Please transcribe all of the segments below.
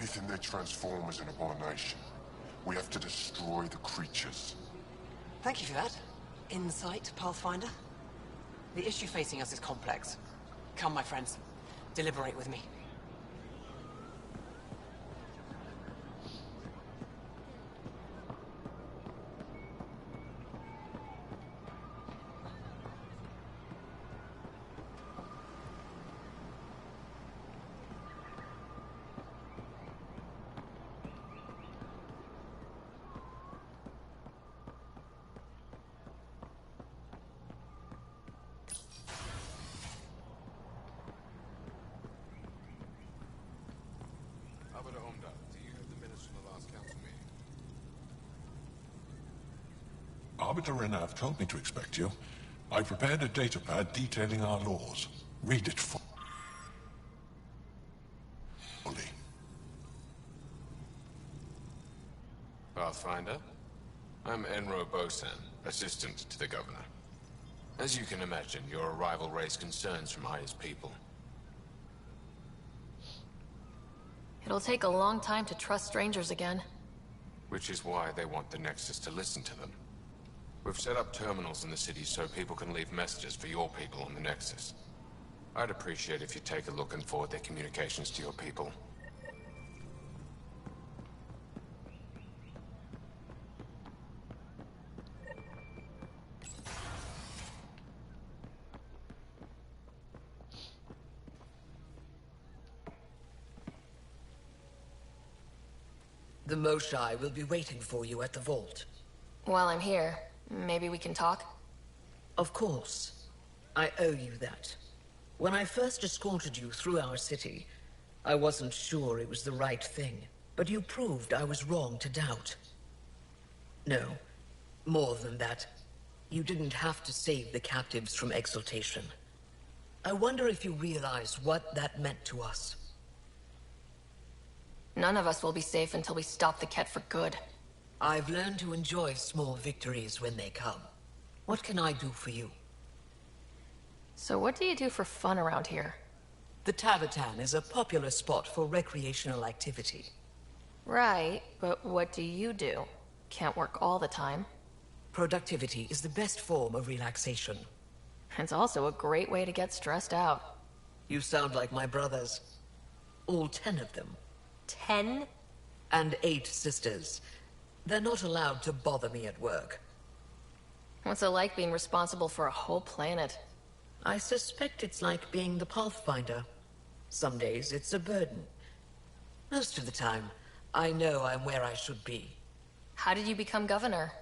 Anything that transforms is an abomination. We have to destroy the creatures. Thank you for that. Insight, Pathfinder. The issue facing us is complex. Come, my friends. Deliberate with me. Arbiter Renav told me to expect you. I prepared a datapad detailing our laws. Read it fully. Pathfinder, I'm Enro Bosan, assistant to the governor. As you can imagine, your arrival raised concerns from Aya's people. It'll take a long time to trust strangers again. Which is why they want the Nexus to listen to them. We've set up terminals in the city so people can leave messages for your people on the Nexus. I'd appreciate if you take a look and forward their communications to your people. The Moshai will be waiting for you at the vault. While I'm here, maybe we can talk? Of course. I owe you that. When I first escorted you through our city, I wasn't sure it was the right thing, but you proved I was wrong to doubt. No, more than that. You didn't have to save the captives from exaltation. I wonder if you realize what that meant to us. None of us will be safe until we stop the Ket for good. I've learned to enjoy small victories when they come. What can I do for you? So what do you do for fun around here? The Tavatan is a popular spot for recreational activity. Right, but what do you do? Can't work all the time. Productivity is the best form of relaxation. It's also a great way to get stressed out. You sound like my brothers. All 10 of them. 10? And 8 sisters. They're not allowed to bother me at work. What's it like being responsible for a whole planet? I suspect it's like being the Pathfinder. Some days it's a burden. Most of the time, I know I'm where I should be. How did you become governor?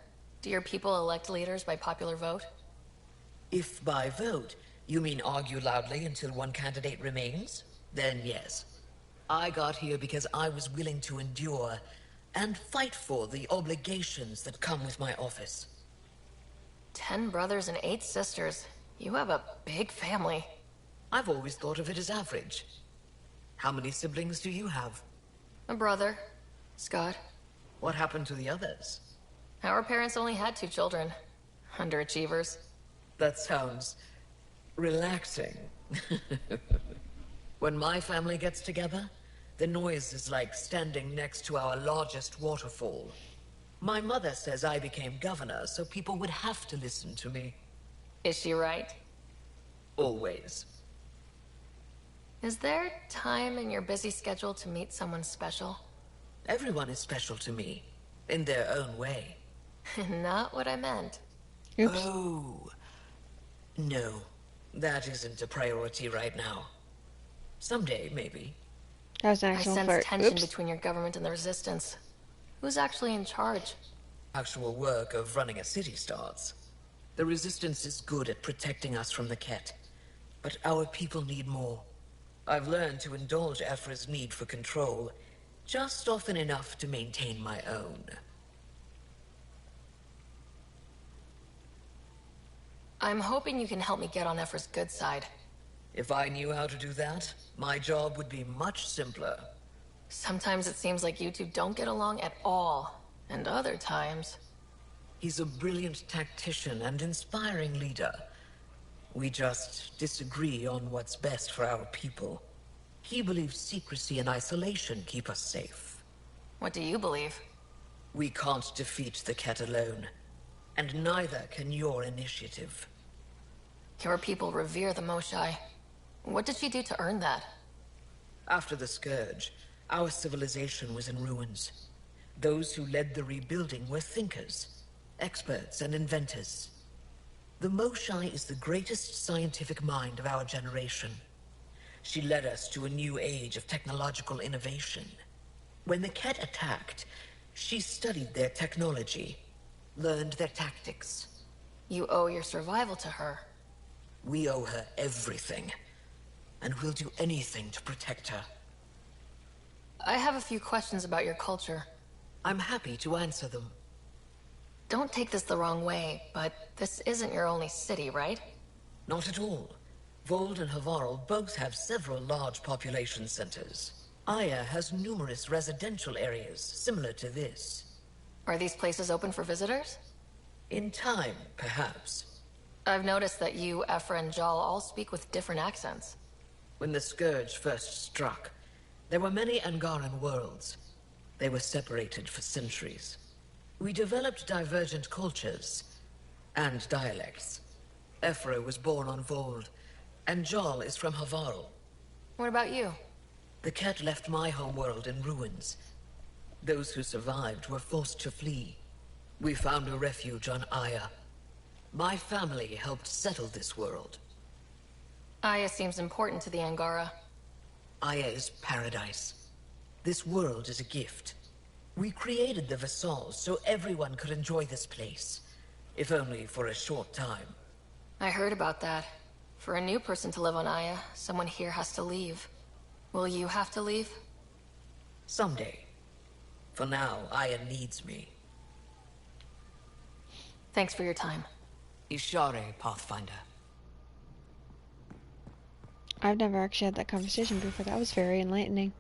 Do your people elect leaders by popular vote? If by vote, you mean argue loudly until one candidate remains, then yes. I got here because I was willing to endure and fight for the obligations that come with my office. 10 brothers and 8 sisters. You have a big family. I've always thought of it as average. How many siblings do you have? A brother, Scott. What happened to the others? Our parents only had 2 children. Underachievers. That sounds relaxing. When my family gets together, the noise is like standing next to our largest waterfall. My mother says I became governor, so people would have to listen to me. Is she right? Always. Is there time in your busy schedule to meet someone special? Everyone is special to me, in their own way. Not what I meant. Oops. Oh. No, that isn't a priority right now. Someday, maybe. That was an I actual sense fart. tension Oops. between your government and the Resistance. Who's actually in charge? Actual work of running a city starts. The Resistance is good at protecting us from the Ket, but our people need more. I've learned to indulge Ephra's need for control, just often enough to maintain my own. I'm hoping you can help me get on Ephra's good side. If I knew how to do that, my job would be much simpler. Sometimes it seems like you two don't get along at all, and other times... He's a brilliant tactician and inspiring leader. We just disagree on what's best for our people. He believes secrecy and isolation keep us safe. What do you believe? We can't defeat the Ket alone, and neither can your initiative. Your people revere the Moshai. What did she do to earn that? After the Scourge, our civilization was in ruins. Those who led the rebuilding were thinkers, experts and inventors. The Moshai is the greatest scientific mind of our generation. She led us to a new age of technological innovation. When the Ket attacked, she studied their technology, learned their tactics. You owe your survival to her. We owe her everything, and we'll do anything to protect her. I have a few questions about your culture. I'm happy to answer them. Don't take this the wrong way, but this isn't your only city, right? Not at all. Vold and Havarl both have several large population centers. Aya has numerous residential areas similar to this. Are these places open for visitors? In time, perhaps. I've noticed that you, Ephra, and Jal all speak with different accents. When the Scourge first struck, there were many Angaran worlds. They were separated for centuries. We developed divergent cultures and dialects. Ephra was born on Vold, and Jal is from Havarl. What about you? The Ket left my homeworld in ruins. Those who survived were forced to flee. We found a refuge on Aya. My family helped settle this world. Aya seems important to the Angara. Aya is paradise. This world is a gift. We created the Vassals so everyone could enjoy this place, if only for a short time. I heard about that. For a new person to live on Aya, someone here has to leave. Will you have to leave? Someday. For now, Aya needs me. Thanks for your time. Ishare, Pathfinder. I've never actually had that conversation before. That was very enlightening.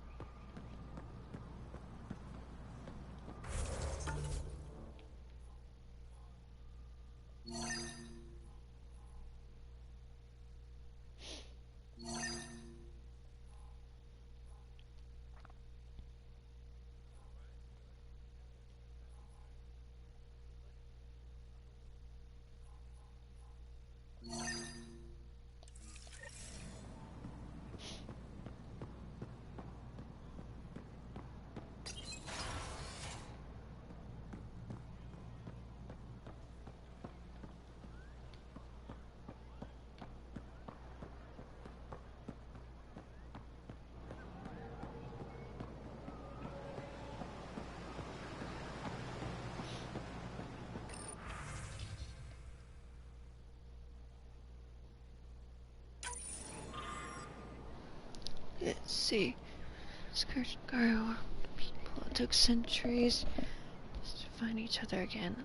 Let's see. Scourge and Garo, people. It took centuries just to find each other again.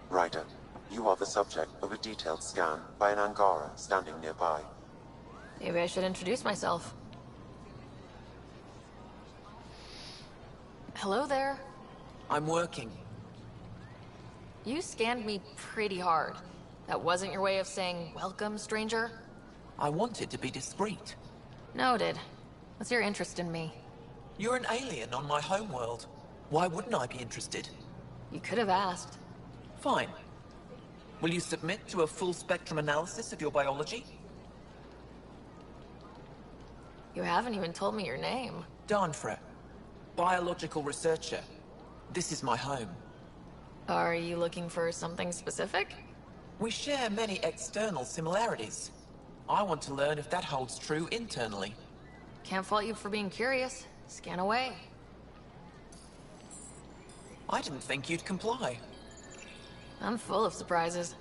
Ryder, you are the subject of a detailed scan by an Angara standing nearby. Maybe I should introduce myself. Hello there. I'm working. You scanned me pretty hard. That wasn't your way of saying, welcome, stranger? I wanted to be discreet. Noted. What's your interest in me? You're an alien on my homeworld. Why wouldn't I be interested? You could have asked. Fine. Will you submit to a full spectrum analysis of your biology? You haven't even told me your name. Darnfra. Biological researcher. This is my home. Are you looking for something specific? We share many external similarities. I want to learn if that holds true internally. Can't fault you for being curious. Scan away. I didn't think you'd comply. I'm full of surprises.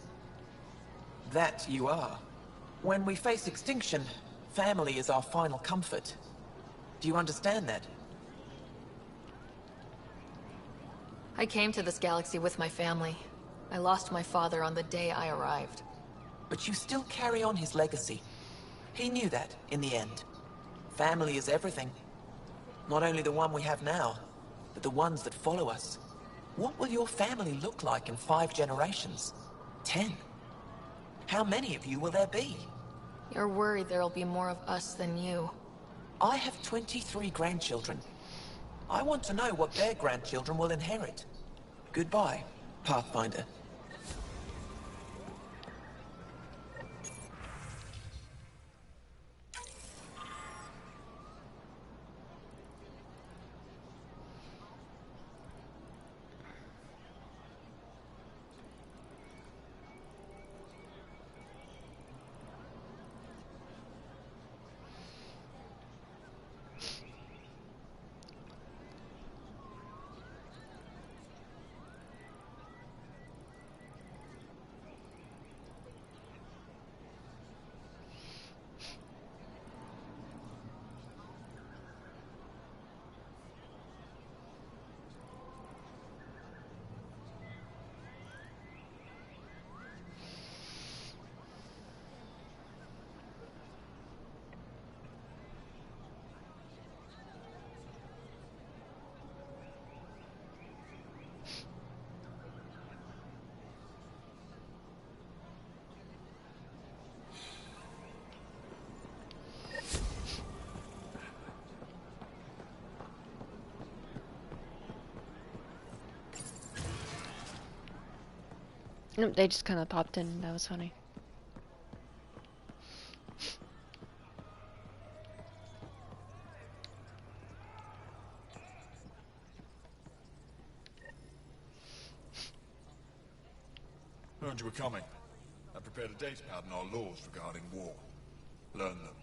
That you are. When we face extinction, family is our final comfort. Do you understand that? I came to this galaxy with my family. I lost my father on the day I arrived. But you still carry on his legacy. He knew that, in the end. Family is everything. Not only the one we have now, but the ones that follow us. What will your family look like in 5 generations? 10? How many of you will there be? You're worried there'll be more of us than you. I have 23 grandchildren. I want to know what their grandchildren will inherit. Goodbye, Pathfinder. Nope, they just kind of popped in. That was funny. Heard you were coming. I prepared a datapad and our laws regarding war. Learn them.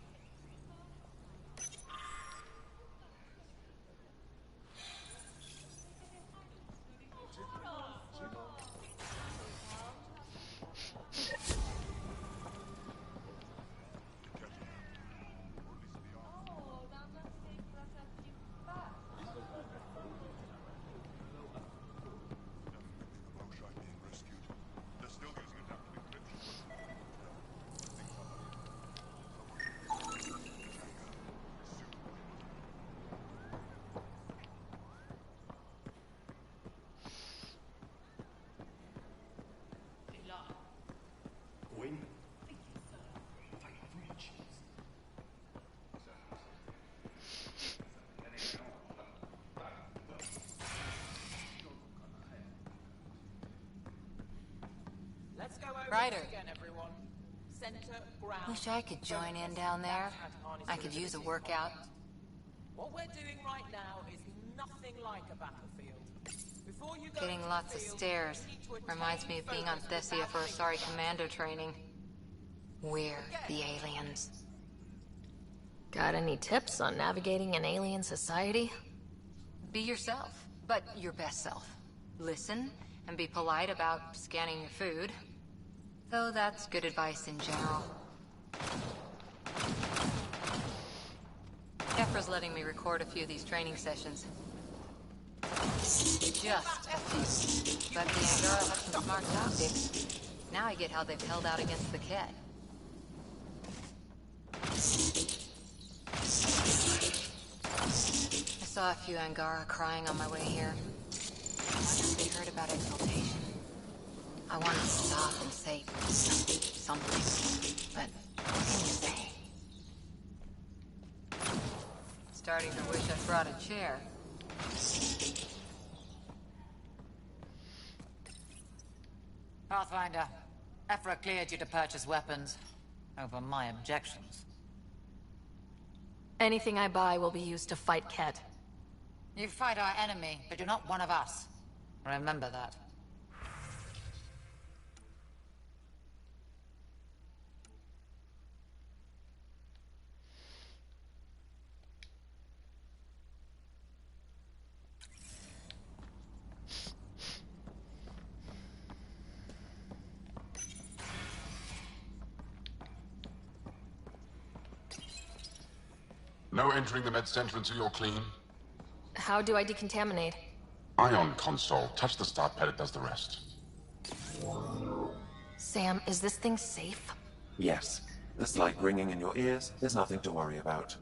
Ryder. Wish I could join in down there. I could use a workout. What we're doing right now is nothing like a battlefield. Before you go Getting lots of stairs. Reminds me of being on Thessia for Asari Commando training. We're the aliens. Got any tips on navigating an alien society? Be yourself, but your best self. Listen, and be polite about scanning your food. Though that's good advice in general. Kefra's letting me record a few of these training sessions. Just a few. But the Angara have some smart tactics. Now I get how they've held out against the Ket. Saw a few Angara crying on my way here. I wonder if they heard about exaltation. I wanted to stop and say something, but what can you say? Starting to wish I'd brought a chair. Pathfinder, Ephra cleared you to purchase weapons. Over my objections. Anything I buy will be used to fight Ket. You fight our enemy, but you're not one of us. Remember that. No entering the med center until you're clean. How do I decontaminate? Ion console. Touch the start pad, it does the rest. Sam, is this thing safe? Yes. The slight ringing in your ears is nothing to worry about.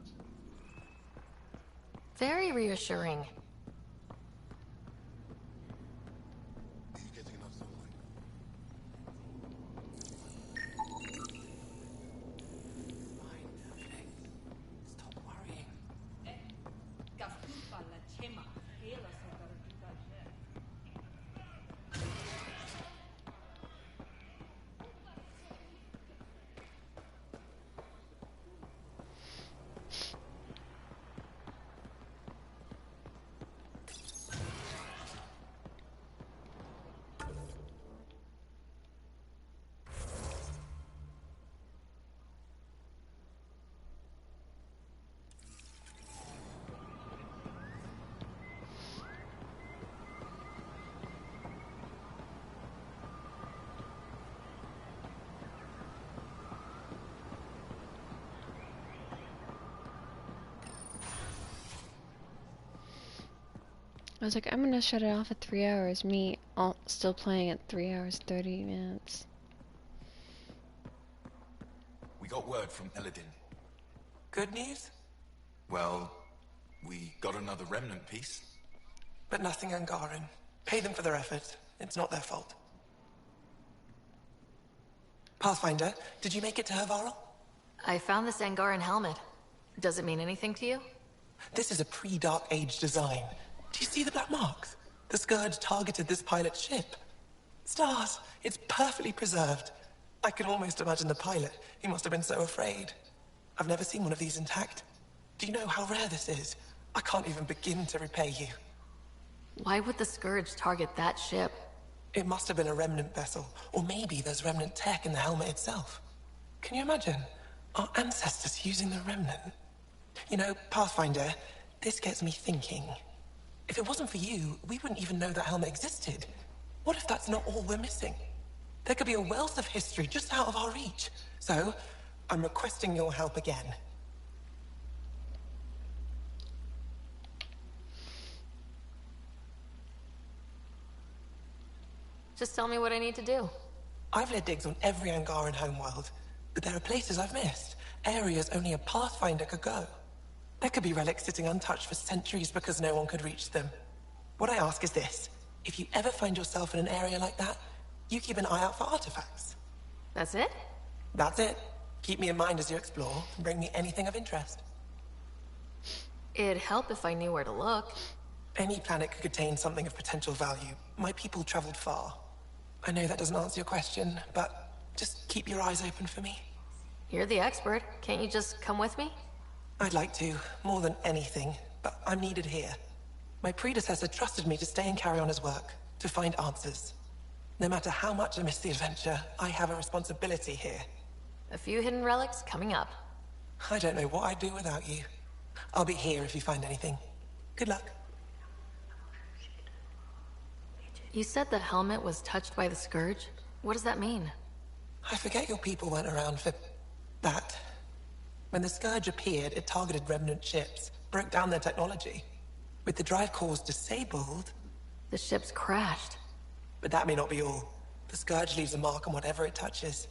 Very reassuring. Stop worrying. I was like, I'm gonna shut it off at 3 hours. Me still playing at 3 hours 30 minutes. We got word from Eladin. Good news? Well, we got another remnant piece. But nothing Angaran. Pay them for their effort. It's not their fault. Pathfinder, did you make it to Hervarl? I found this Angaran helmet. Does it mean anything to you? This is a pre-Dark Age design. Do you see the black marks? The Scourge targeted this pilot's ship. Stars, it's perfectly preserved. I can almost imagine the pilot. He must have been so afraid. I've never seen one of these intact. Do you know how rare this is? I can't even begin to repay you. Why would the Scourge target that ship? It must have been a remnant vessel, or maybe there's remnant tech in the helmet itself. Can you imagine? Our ancestors using the remnant? You know, Pathfinder, this gets me thinking. If it wasn't for you, we wouldn't even know that helmet existed. What if that's not all we're missing? There could be a wealth of history just out of our reach. So, I'm requesting your help again. Just tell me what I need to do. I've led digs on every Angaran homeworld, but there are places I've missed. Areas only a Pathfinder could go. There could be relics sitting untouched for centuries because no one could reach them. What I ask is this. If you ever find yourself in an area like that, you keep an eye out for artifacts. That's it? That's it. Keep me in mind as you explore, and bring me anything of interest. It'd help if I knew where to look. Any planet could contain something of potential value. My people traveled far. I know that doesn't answer your question, but just keep your eyes open for me. You're the expert. Can't you just come with me? I'd like to, more than anything, but I'm needed here. My predecessor trusted me to stay and carry on his work, to find answers. No matter how much I miss the adventure, I have a responsibility here. A few hidden relics coming up. I don't know what I'd do without you. I'll be here if you find anything. Good luck. You said the helmet was touched by the Scourge? What does that mean? I forget your people weren't around for that. When the Scourge appeared, it targeted remnant ships, broke down their technology. With the drive cores disabled... The ships crashed. But that may not be all. The Scourge leaves a mark on whatever it touches.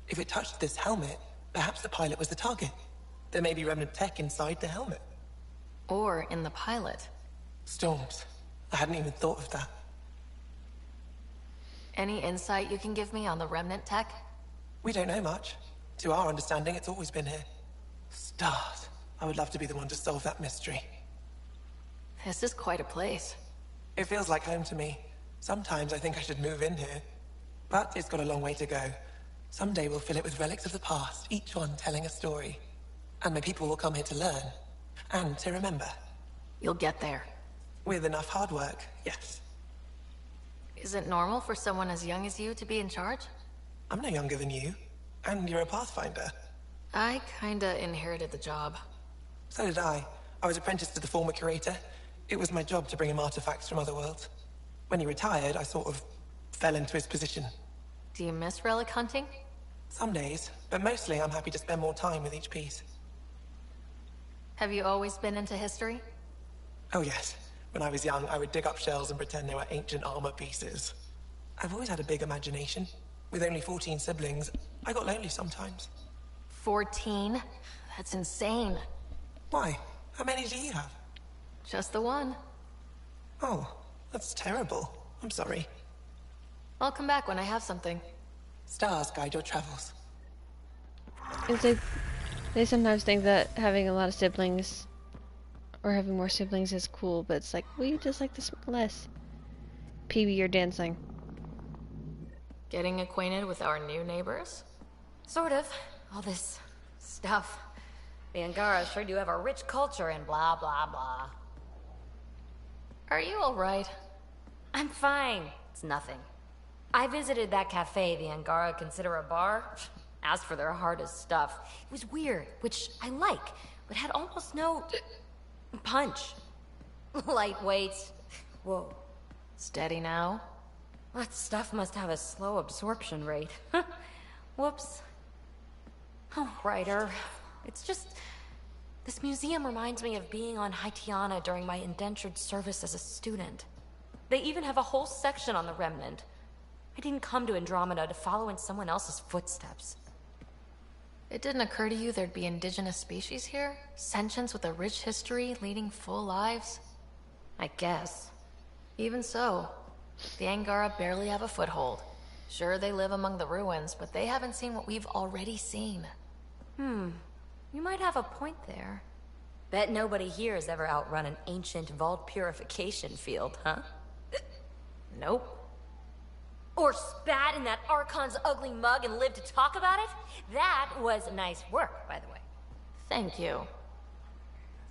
If it touched this helmet, perhaps the pilot was the target. There may be remnant tech inside the helmet. Or in the pilot. Storms. I hadn't even thought of that. Any insight you can give me on the Remnant tech? We don't know much. To our understanding, it's always been here. Stars. I would love to be the one to solve that mystery. This is quite a place. It feels like home to me. Sometimes I think I should move in here. But it's got a long way to go. Someday we'll fill it with relics of the past, each one telling a story. And my people will come here to learn. And to remember. You'll get there. With enough hard work, yes. Is it normal for someone as young as you to be in charge? I'm no younger than you. And you're a Pathfinder. I kinda inherited the job. So did I. I was apprenticed to the former curator. It was my job to bring him artifacts from other worlds. When he retired, I sort of fell into his position. Do you miss relic hunting? Some days, but mostly I'm happy to spend more time with each piece. Have you always been into history? Oh yes. When I was young, I would dig up shells and pretend they were ancient armor pieces. I've always had a big imagination. With only 14 siblings, I got lonely sometimes. 14? That's insane. Why? How many do you have? Just the one. Oh, that's terrible. I'm sorry. I'll come back when I have something. Stars guide your travels. It's like, they sometimes think that having a lot of siblings, or having more siblings is cool, but it's like, we just like this less. PB, you're dancing. Getting acquainted with our new neighbors? Sort of. All this stuff. The Angara sure do have a rich culture and blah, blah, blah. Are you alright? I'm fine. It's nothing. I visited that cafe the Angara consider a bar. Asked for their hardest stuff. It was weird, which I like, but had almost no punch. Lightweight. Whoa. Steady now? That stuff must have a slow absorption rate. Whoops. Oh, writer. It's just... This museum reminds me of being on Haitiana during my indentured service as a student. They even have a whole section on the Remnant. I didn't come to Andromeda to follow in someone else's footsteps. It didn't occur to you there'd be indigenous species here? Sentients with a rich history, leading full lives? I guess. Even so, the Angara barely have a foothold. Sure, they live among the ruins, but they haven't seen what we've already seen. You might have a point there. Bet nobody here has ever outrun an ancient vault purification field, huh? Nope. Or spat in that Archon's ugly mug and lived to talk about it? That was nice work, by the way. Thank you.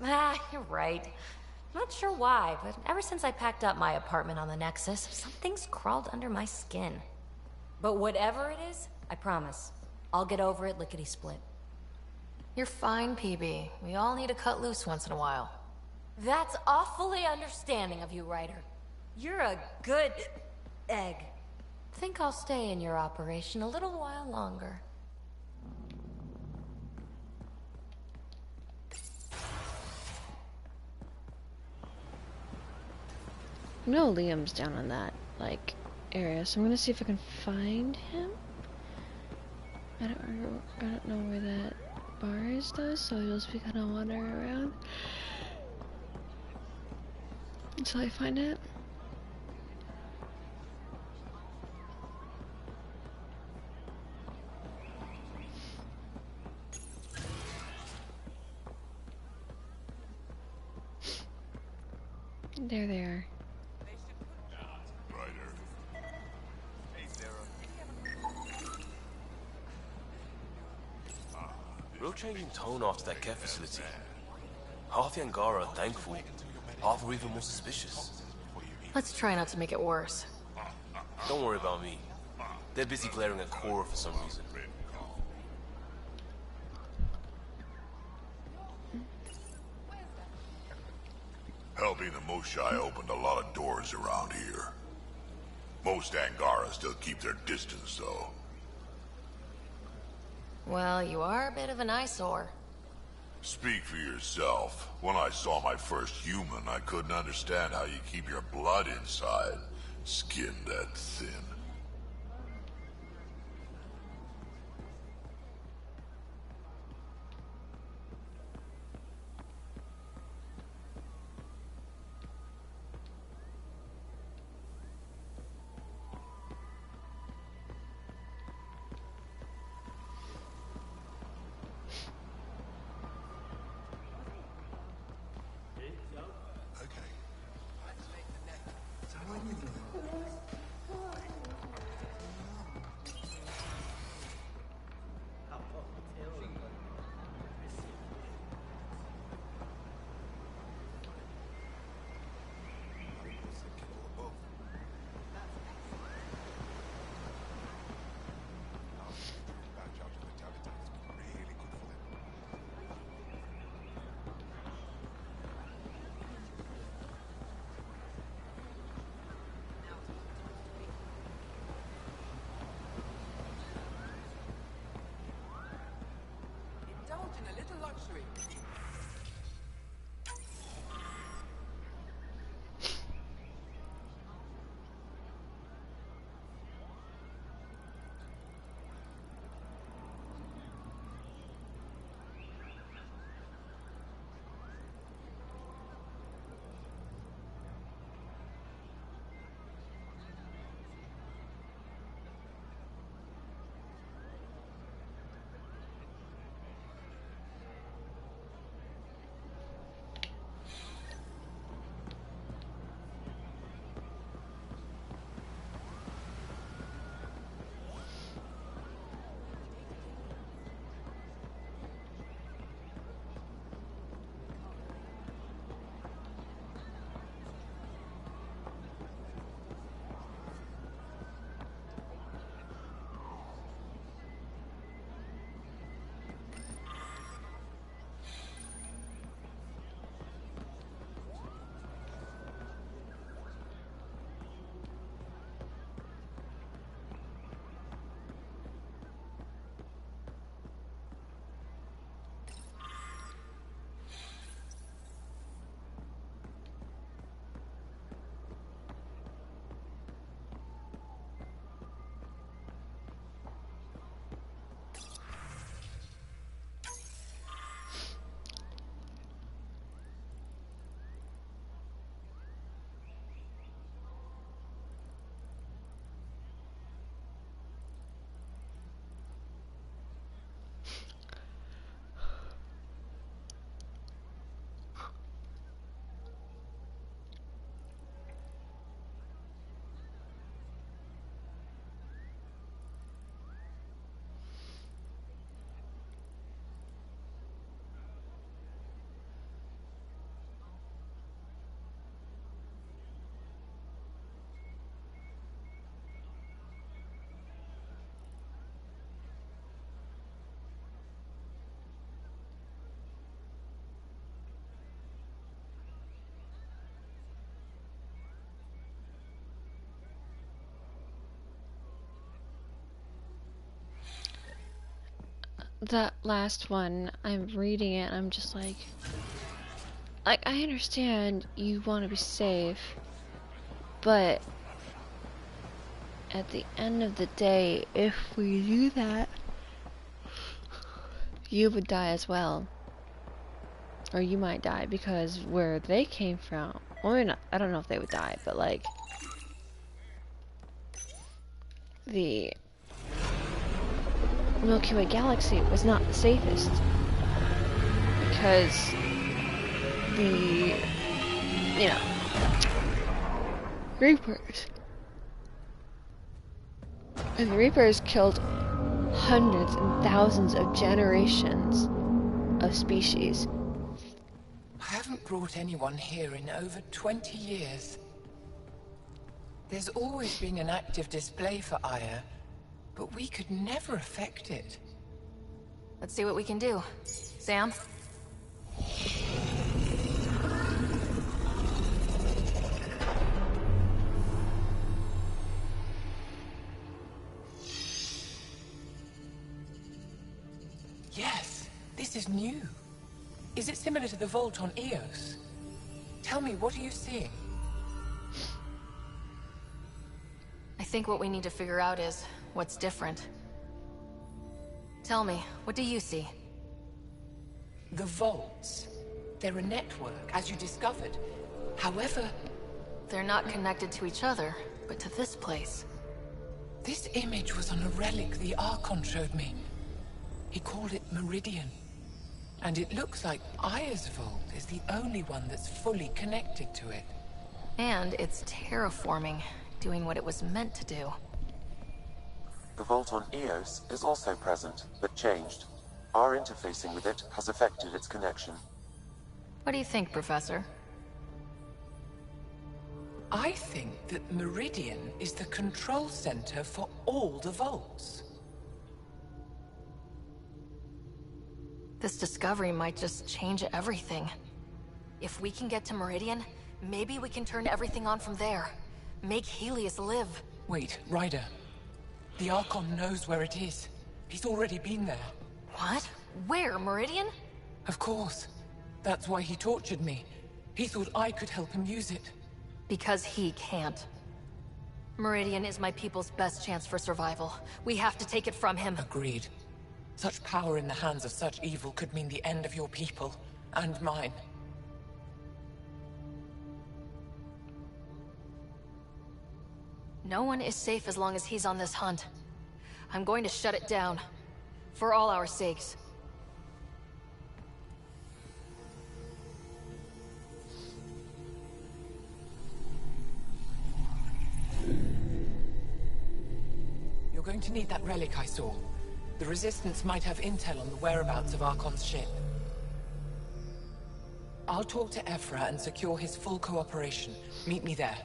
Ah, you're right. Not sure why, but ever since I packed up my apartment on the Nexus, something's crawled under my skin. But whatever it is, I promise, I'll get over it lickety-split. You're fine, PB. We all need to cut loose once in a while. That's awfully understanding of you, Ryder. You're a good egg. Think I'll stay in your operation a little while longer. No, Liam's down on that, like, area, so I'm gonna see if I can find him. I don't know where that bar is though, so you'll just be kind of wandering around until I find it. There they are. Real change in tone after that care facility. Half the Angara are thankful, half are even more suspicious. Let's try not to make it worse. Don't worry about me. They're busy glaring at Cora for some reason. Helping the Moshai opened a lot of doors around here. Most Angara still keep their distance, though. Well, you are a bit of an eyesore. Speak for yourself. When I saw my first human, I couldn't understand how you keep your blood inside. Skin that thin. luxury. That last one, I'm reading it, I'm just like, I understand you want to be safe, but at the end of the day, if we do that, you would die as well. Or you might die, because where they came from, well, I don't know if they would die, but like, the Milky Way galaxy was not the safest, because the, Reapers. And the Reapers killed hundreds and thousands of generations of species. I haven't brought anyone here in over 20 years. There's always been an active display for Aya, but we could never affect it. Let's see what we can do. Sam? Yes, this is new. Is it similar to the vault on Eos? Tell me, what are you seeing? I think what we need to figure out is what's different. Tell me, what do you see? The vaults. They're a network, as you discovered. However, they're not connected to each other, but to this place. This image was on a relic the Archon showed me. He called it Meridian. And it looks like Aya's vault is the only one that's fully connected to it. And it's terraforming, doing what it was meant to do. The vault on Eos is also present, but changed. Our interfacing with it has affected its connection. What do you think, Professor? I think that Meridian is the control center for all the vaults. This discovery might just change everything. If we can get to Meridian, maybe we can turn everything on from there. Make Helios live. Wait, Ryder. The Archon knows where it is. He's already been there. What? Where? Meridian? Of course. That's why he tortured me. He thought I could help him use it. Because he can't. Meridian is my people's best chance for survival. We have to take it from him. Agreed. Such power in the hands of such evil could mean the end of your people, and mine. No one is safe as long as he's on this hunt. I'm going to shut it down. For all our sakes. You're going to need that relic I saw. The Resistance might have intel on the whereabouts of Archon's ship. I'll talk to Ephra and secure his full cooperation. Meet me there.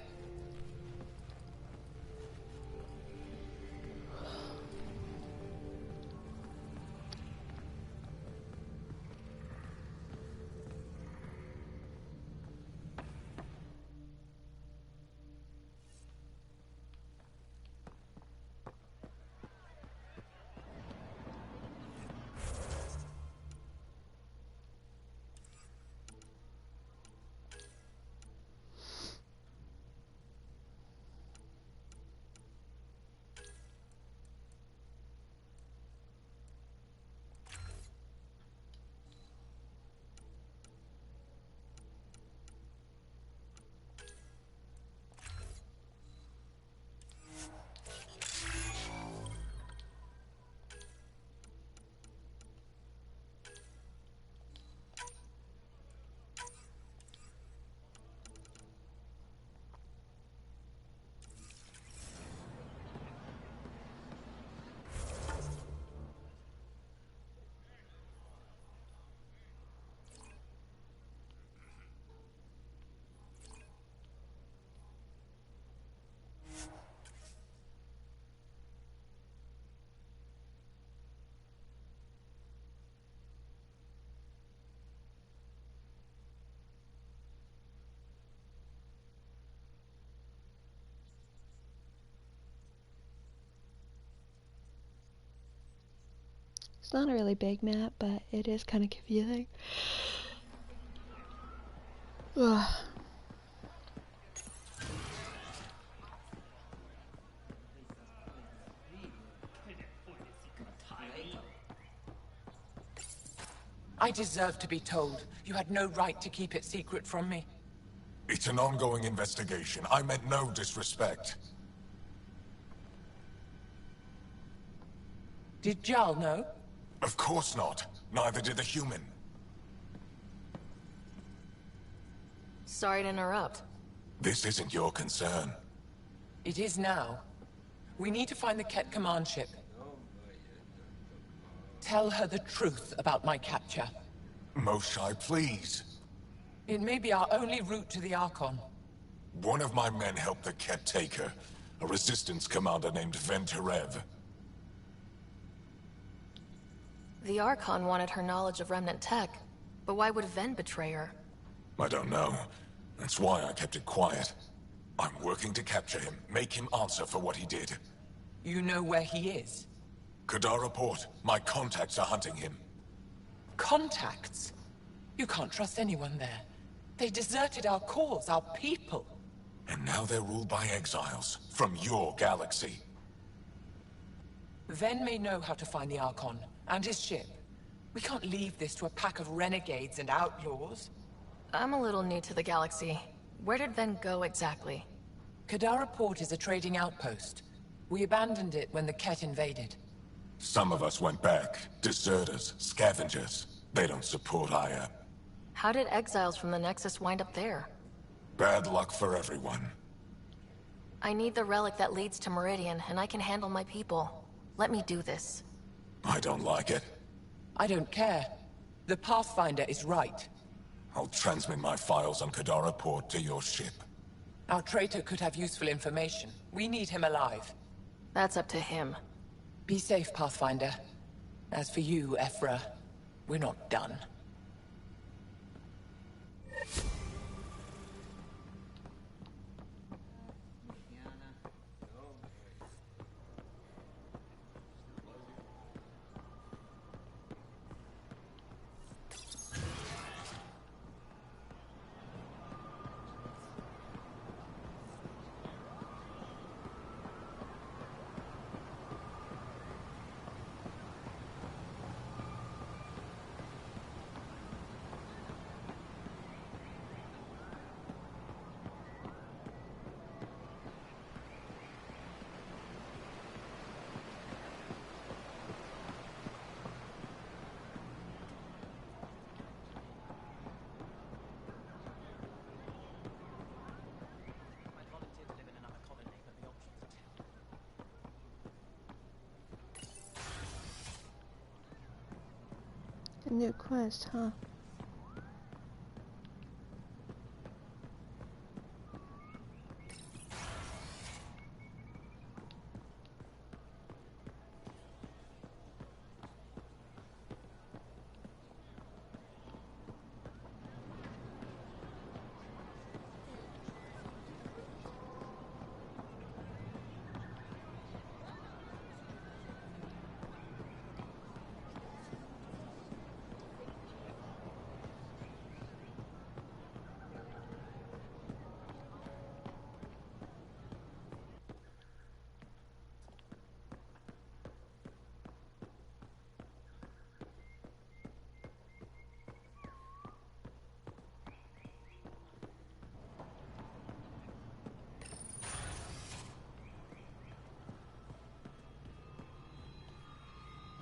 It's not a really big map, but it is kind of confusing. Ugh. I deserve to be told. You had no right to keep it secret from me. It's an ongoing investigation. I meant no disrespect. Did Jal know? Of course not. Neither did the human. Sorry to interrupt. This isn't your concern. It is now. We need to find the Ket command ship. Tell her the truth about my capture. Moshai, please. It may be our only route to the Archon. One of my men helped the Ket take her. A resistance commander named Venturev. The Archon wanted her knowledge of Remnant tech, but why would Ven betray her? I don't know. That's why I kept it quiet. I'm working to capture him, make him answer for what he did. You know where he is? Kadara Port. My contacts are hunting him. Contacts? You can't trust anyone there. They deserted our cause, our people. And now they're ruled by exiles from your galaxy. Ven may know how to find the Archon, and his ship. We can't leave this to a pack of renegades and outlaws. I'm a little new to the galaxy. Where did Ven go exactly? Kadara Port is a trading outpost. We abandoned it when the Ket invaded. Some of us went back. Deserters, scavengers. They don't support Aya. How did exiles from the Nexus wind up there? Bad luck for everyone. I need the relic that leads to Meridian, and I can handle my people. Let me do this. I don't like it. I don't care. The Pathfinder is right. I'll transmit my files on Kadara Port to your ship. Our traitor could have useful information. We need him alive. That's up to him. Be safe, Pathfinder. As for you, Ephra, we're not done. New quest, huh?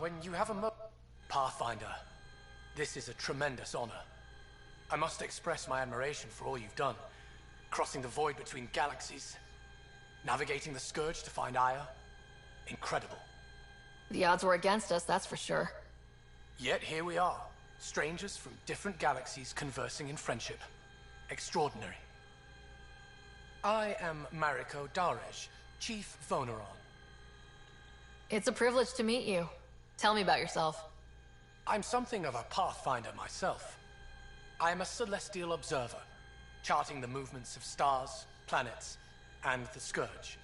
When you have a Pathfinder, this is a tremendous honor. I must express my admiration for all you've done. Crossing the void between galaxies, navigating the Scourge to find Aya. Incredible. The odds were against us, that's for sure. Yet here we are, strangers from different galaxies conversing in friendship. Extraordinary. I am Mariko Darej, Chief Voneron. It's a privilege to meet you. Tell me about yourself. I'm something of a pathfinder myself. I am a celestial observer, charting the movements of stars, planets, and the Scourge.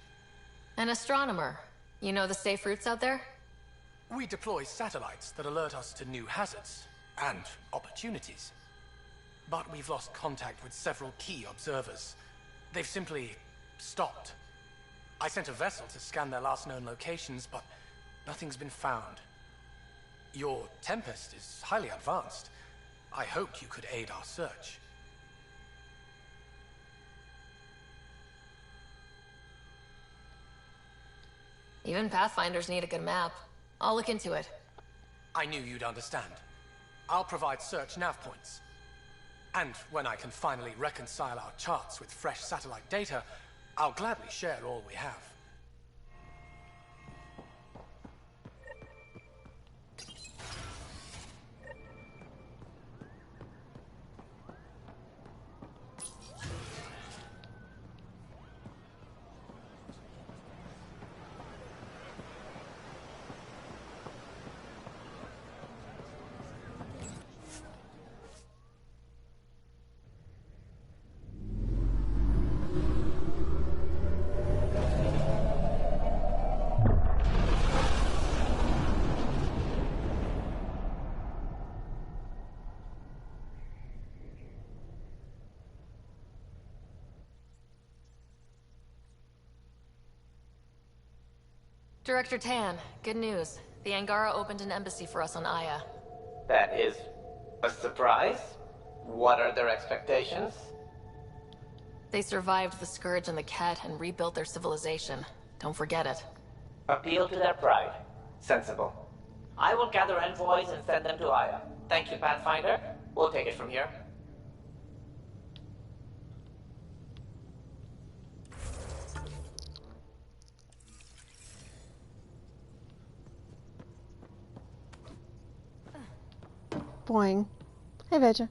An astronomer. You know the safe routes out there? We deploy satellites that alert us to new hazards and opportunities. But we've lost contact with several key observers. They've simply stopped. I sent a vessel to scan their last known locations, but nothing's been found. Your Tempest is highly advanced. I hoped you could aid our search. Even Pathfinders need a good map. I'll look into it. I knew you'd understand. I'll provide search nav points. And when I can finally reconcile our charts with fresh satellite data, I'll gladly share all we have. Director Tan, good news. The Angara opened an embassy for us on Aya. That is a surprise? What are their expectations? They survived the Scourge and the Ket and rebuilt their civilization. Don't forget it. Appeal to their pride. Sensible. I will gather envoys and send them to Aya. Thank you, Pathfinder. We'll take it from here. Boing. Hey, Betcha.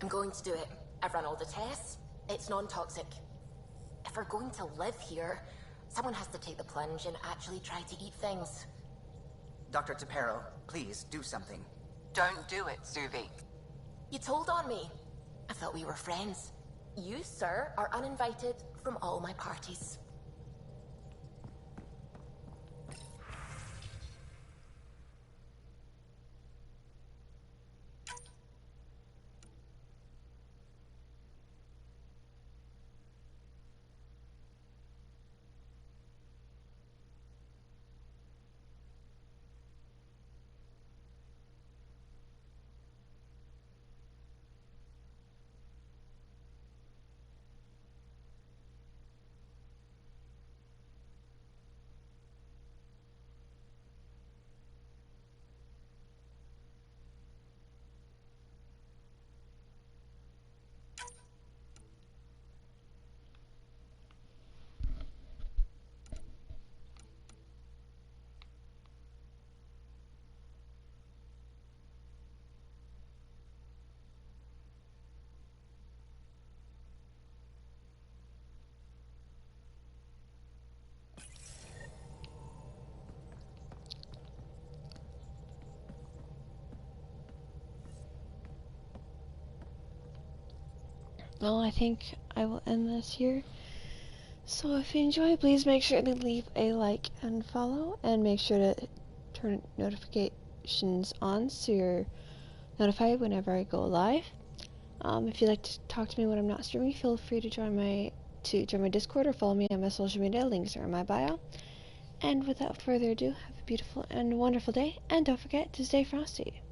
I'm going to do it. I've run all the tests. It's non-toxic. If we're going to live here, someone has to take the plunge and actually try to eat things. Dr. Tapero, please do something. Don't do it, Suvi. You told on me. I thought we were friends. You, sir, are uninvited from all my parties. Well, I think I will end this here. So if you enjoy, please make sure to leave a like and follow, and make sure to turn notifications on so you're notified whenever I go live. If you'd like to talk to me when I'm not streaming, feel free to join my Discord or follow me on my social media. Links are in my bio. And without further ado, have a beautiful and wonderful day, and don't forget to stay frosty.